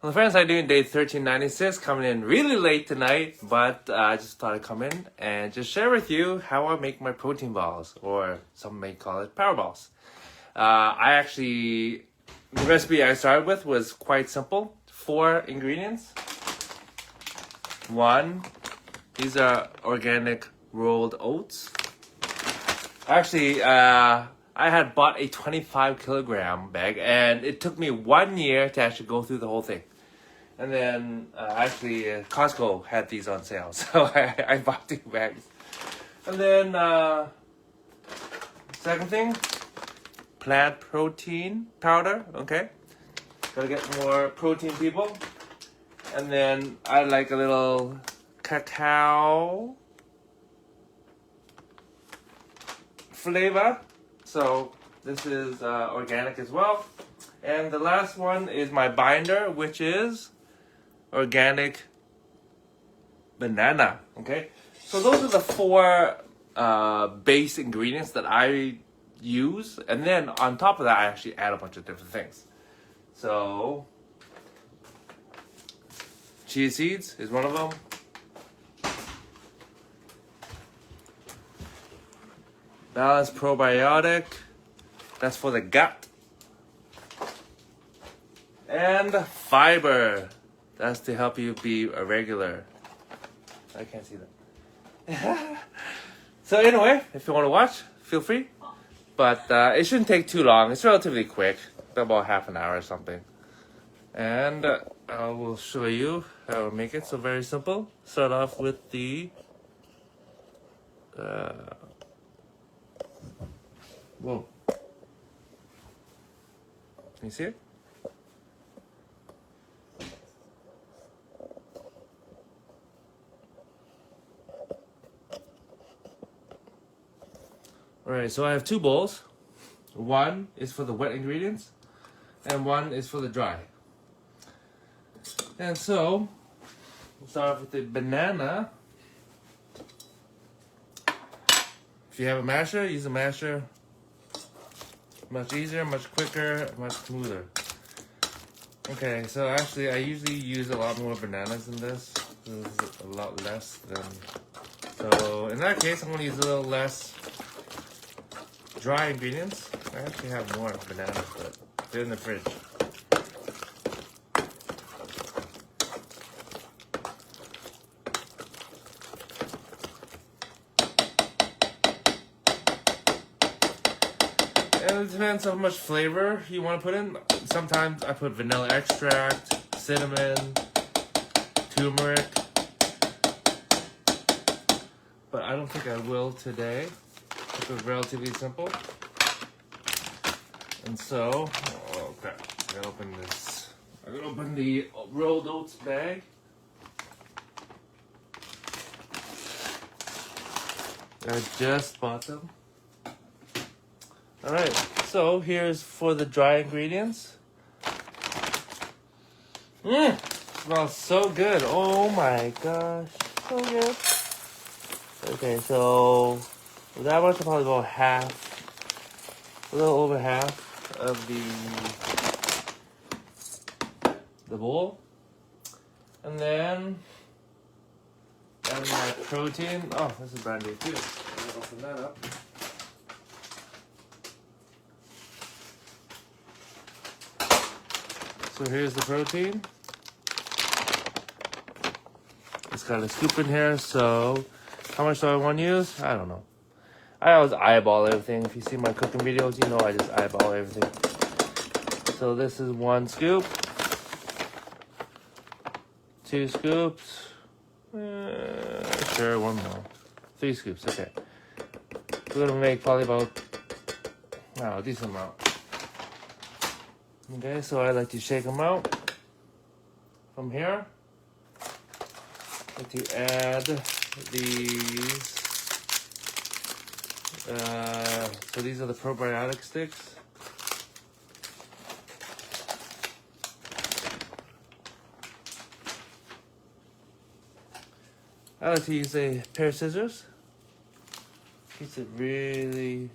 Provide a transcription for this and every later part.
Well, friends, I'm doing day 1396, coming in really late tonight, but I just thought I'd come in and just share with you how I make my protein balls, or some may call it power balls. The recipe I started with was quite simple. 4 ingredients. 1, these are organic rolled oats. Actually, I had bought a 25 kilogram bag, and it took me 1 year to actually go through the whole thing. And then Costco had these on sale, so I bought 2 bags. And then second thing, plant protein powder. Okay, gotta get more protein, people. And then I like a little cacao flavor, so this is organic as well. And the last one is my binder, which is organic banana. Okay, so those are the 4 base ingredients that I use, and then on top of that I actually add a bunch of different things. So chia seeds is one of them. Balanced probiotic, that's for the gut. And fiber, that's to help you be a regular. I can't see that. So anyway, if you want to watch, feel free. But it shouldn't take too long. It's relatively quick, about half an hour or something. And I will show you how to make it. So very simple. Start off with the whoa. Can you see it? Alright, so I have 2 bowls. One is for the wet ingredients, and one is for the dry. And so, we'll start off with the banana. If you have a masher, use a masher. Much easier, much quicker, much smoother. Okay, so actually I usually use a lot more bananas in this. This is a lot less than... So in that case, I'm going to use a little less dry ingredients. I actually have more bananas, but they're in the fridge. And it depends how much flavor you want to put in. Sometimes I put vanilla extract, cinnamon, turmeric. But I don't think I will today. It's relatively simple. And so, oh crap, I gotta open this. I gotta open the rolled oats bag. I just bought them. Alright, so here's for the dry ingredients. Smells so good. Oh my gosh, so good. Okay, so that much, probably about half, a little over half of the bowl. And then add my protein. Oh, this is brand new too. I'll open that up. So here's the protein. It's got a scoop in here, so how much do I want to use? I don't know. I always eyeball everything. If you see my cooking videos, you know I just eyeball everything. So this is 1 scoop. 2 scoops. Sure, 1 more. 3 scoops, okay. We're gonna make probably about, a decent amount. Okay, so I like to shake them out. From here, I like to add these. So these are the probiotic sticks. I like to use a pair of scissors. Keeps it really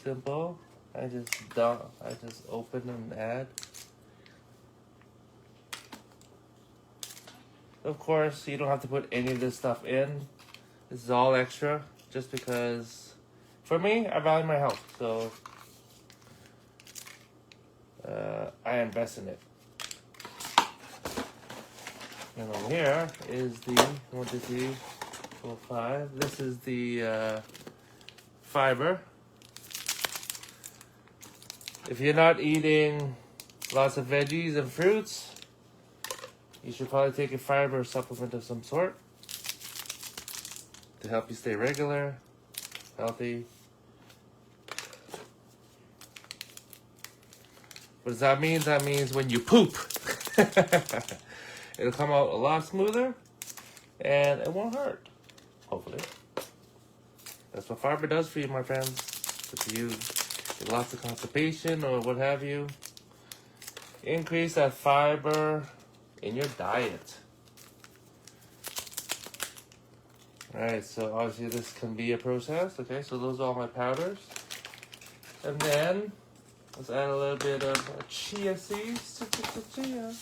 simple. I just open and add. of course, you don't have to put any of this stuff in. This is all extra, just because, for me, I value my health, so I invest in it. And over here is the 1, 2, 3, 4, 5. This is the fiber. If you're not eating lots of veggies and fruits, you should probably take a fiber supplement of some sort to help you stay regular, healthy. What does that mean? That means when you poop, it'll come out a lot smoother and it won't hurt, hopefully. That's what fiber does for you, my friends. If you get lots of constipation or what have you, increase that fiber in your diet. Alright, so obviously this can be a process. Okay, so those are all my powders. And then let's add a little bit of chia seeds. Chia.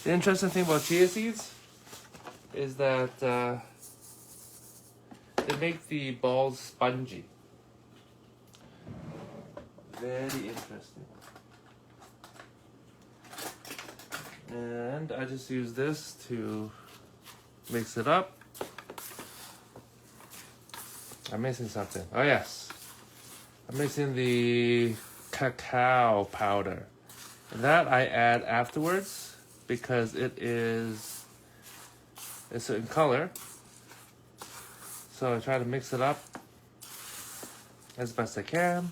The interesting thing about chia seeds is that they make the balls spongy. Very interesting. And I just use this to mix it up. I'm missing something. Oh yes. I'm mixing the cacao powder. That I add afterwards because it's in color. So I try to mix it up as best I can.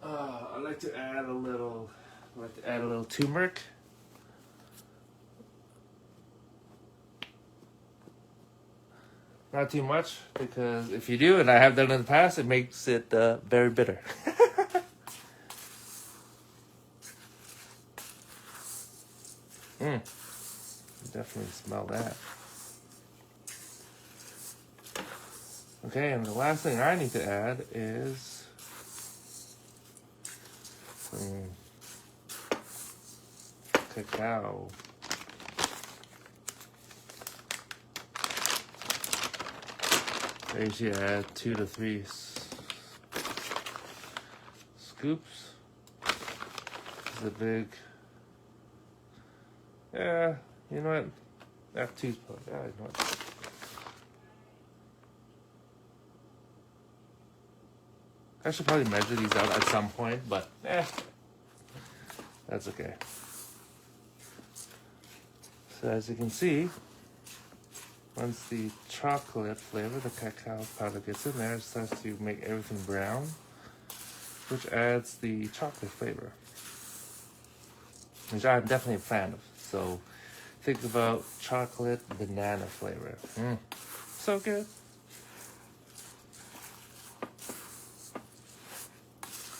I like to add a little turmeric. Not too much, because if you do, and I have done in the past, it makes it very bitter. Definitely smell that. Okay, and the last thing I need to add is some cacao. I usually add 2 to 3 scoops. This is a big. Yeah, you know what? That's 2 spoons. Yeah, you know what? I should probably measure these out at some point, but that's okay. So as you can see, once the chocolate flavor, the cacao powder gets in there, it starts to make everything brown, which adds the chocolate flavor, which I'm definitely a fan of. So think about chocolate banana flavor. So good.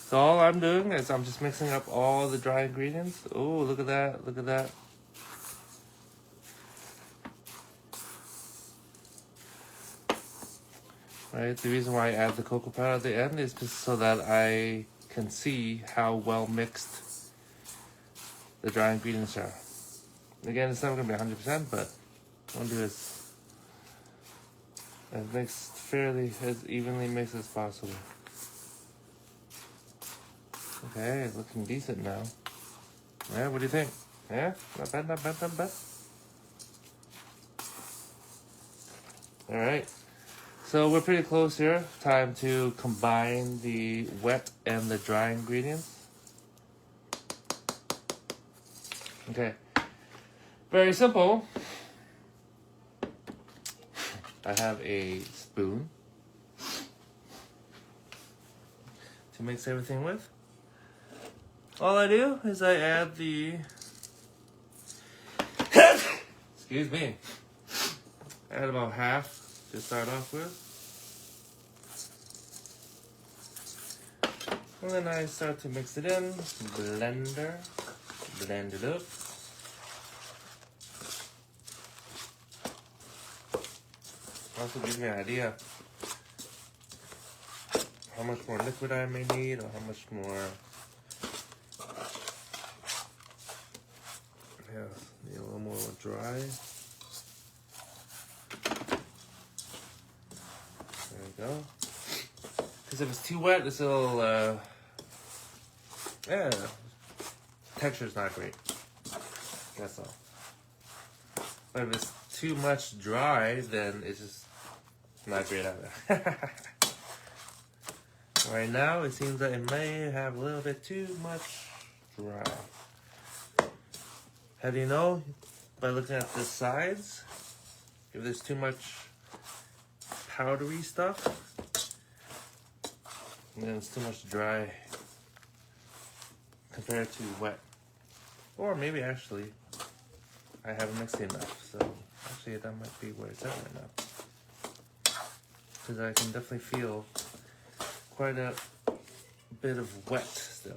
So all I'm doing is I'm just mixing up all the dry ingredients. Oh, look at that, look at that. Right, the reason why I add the cocoa powder at the end is just so that I can see how well mixed the dry ingredients are. Again, it's never going to be 100%, but what I'll do is mix fairly as evenly mixed as possible. Okay, looking decent now. Yeah, what do you think? Yeah, not bad, not bad, not bad. All right, so we're pretty close here. Time to combine the wet and the dry ingredients. Okay, very simple. I have a spoon to mix everything with. All I do is I add the, excuse me, add about half to start off with. And then I start to mix it in, blend it up. Also gives me an idea how much more liquid I may need, or how much more. Yeah, need a little more dry. There we go. Because if it's too wet, this little, yeah, texture's not great. That's all. But if it's too much dry, then it's just not great either. Right now, it seems that it may have a little bit too much dry. How do you know? By looking at the sides. If there's too much powdery stuff, then it's too much dry compared to wet. Or maybe actually I haven't mixed enough. So actually that might be where it's at right now. Because I can definitely feel quite a bit of wet still.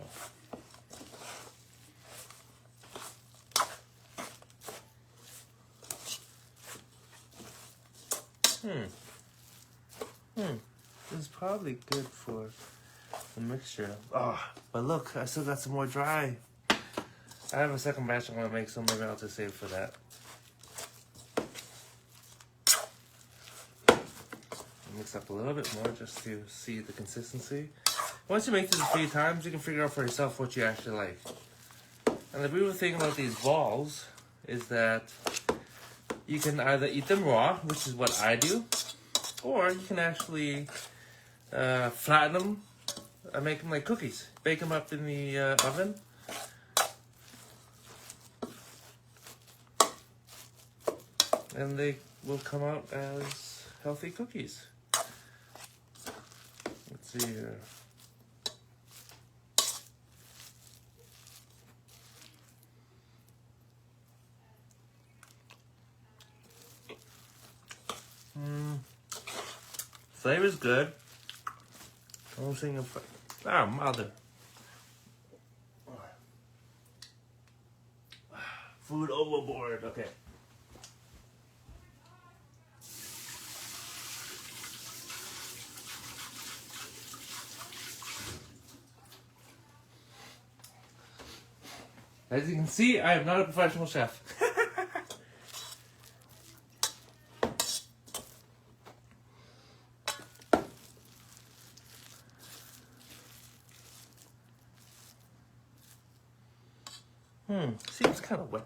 This is probably good for the mixture. Oh, but look, I still got some more dry. I have a second batch I'm gonna make, so maybe I'll just save for that. Mix up a little bit more just to see the consistency. Once you make this a few times, you can figure out for yourself what you actually like. And the beautiful thing about these balls is that you can either eat them raw, which is what I do, or you can actually flatten them and make them like cookies. Bake them up in the oven. And they will come out as healthy cookies. Let's see here. Flavor's good. I'm thinking of mother. Food overboard. Okay. As you can see, I am not a professional chef. Seems kind of wet.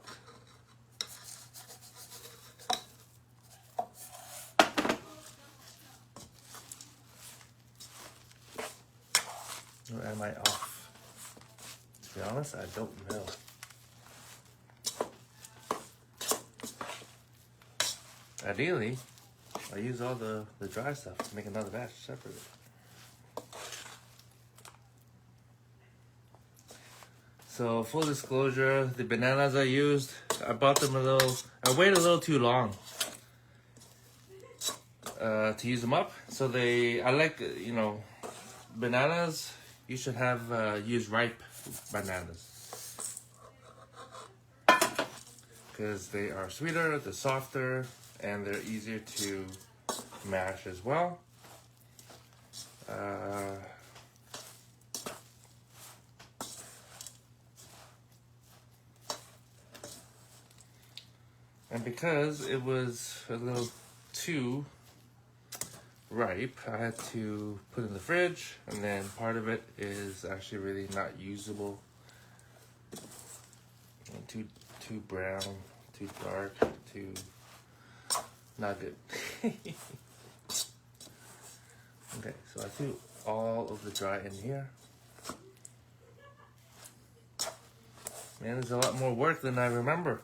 Or am I off? To be honest, I don't know. Ideally, I use all the dry stuff to make another batch separately. So full disclosure, the bananas I used, I bought them I waited a little too long to use them up. So I like, bananas, you should have use ripe bananas. Because they are sweeter, they're softer, and they're easier to mash as well. And because it was a little too ripe, I had to put it in the fridge, and then part of it is actually really not usable. And too brown, too dark, too not good. Okay, so I threw all of the dry in here. Man, there's a lot more work than I remember.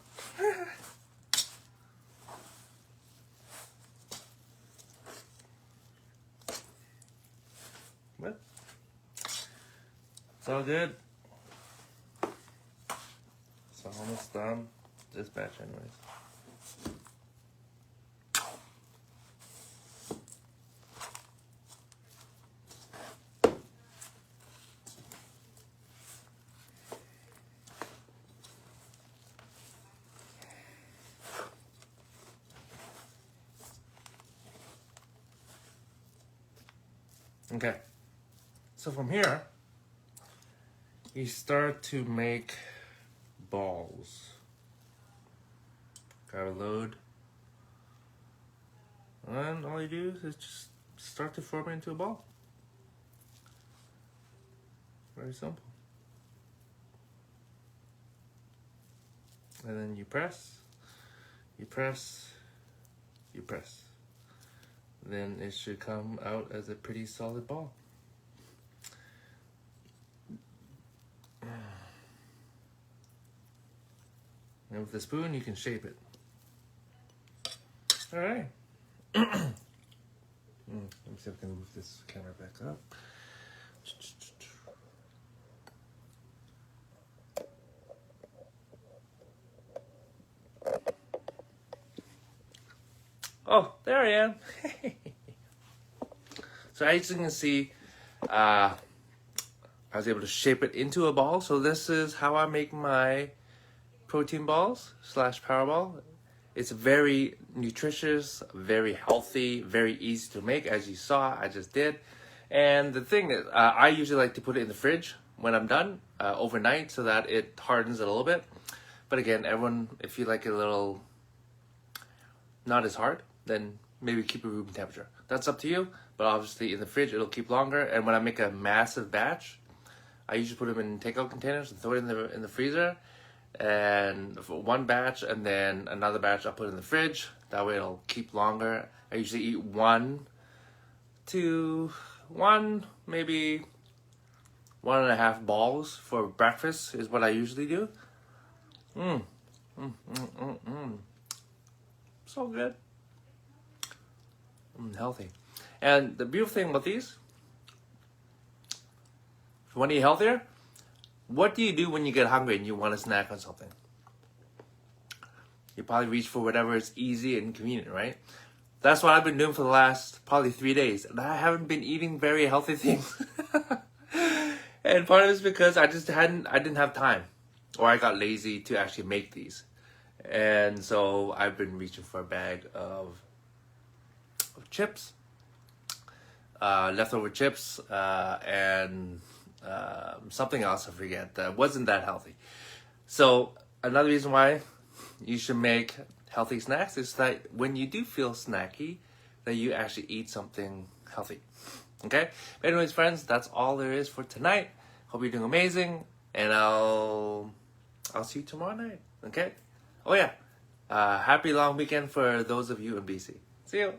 But it's all good. It's almost done. This batch anyways. Okay. So from here, you start to make balls. Got a load. And all you do is just start to form it into a ball. Very simple. And then you press, you press, you press. Then it should come out as a pretty solid ball. And with the spoon, you can shape it. All right. Let me see if I can move this camera back up. Oh, there I am. So as you can see, I was able to shape it into a ball. So this is how I make my protein balls / power ball. It's very nutritious, very healthy, very easy to make. As you saw, I just did. And the thing is, I usually like to put it in the fridge when I'm done overnight so that it hardens it a little bit. But again, everyone, if you like it a little not as hard, then maybe keep it room temperature. That's up to you, but obviously in the fridge it'll keep longer. And when I make a massive batch, I usually put them in takeout containers and throw it in the freezer. And for one batch, and then another batch I'll put in the fridge. That way it'll keep longer. I usually eat maybe 1.5 balls for breakfast is what I usually do. So good. Healthy. And the beautiful thing about these, if you want to eat healthier, what do you do when you get hungry and you want to snack on something? You probably reach for whatever is easy and convenient, right? That's what I've been doing for the last probably 3 days. And I haven't been eating very healthy things. And part of it is because I didn't have time. Or I got lazy to actually make these. And so I've been reaching for a bag of chips. Leftover chips. And something else I forget that wasn't that healthy. So another reason why you should make healthy snacks is that when you do feel snacky, that you actually eat something healthy. Okay? But anyways, friends, that's all there is for tonight. Hope you're doing amazing, and I'll see you tomorrow night. Okay? Oh yeah. Happy long weekend for those of you in BC. See you.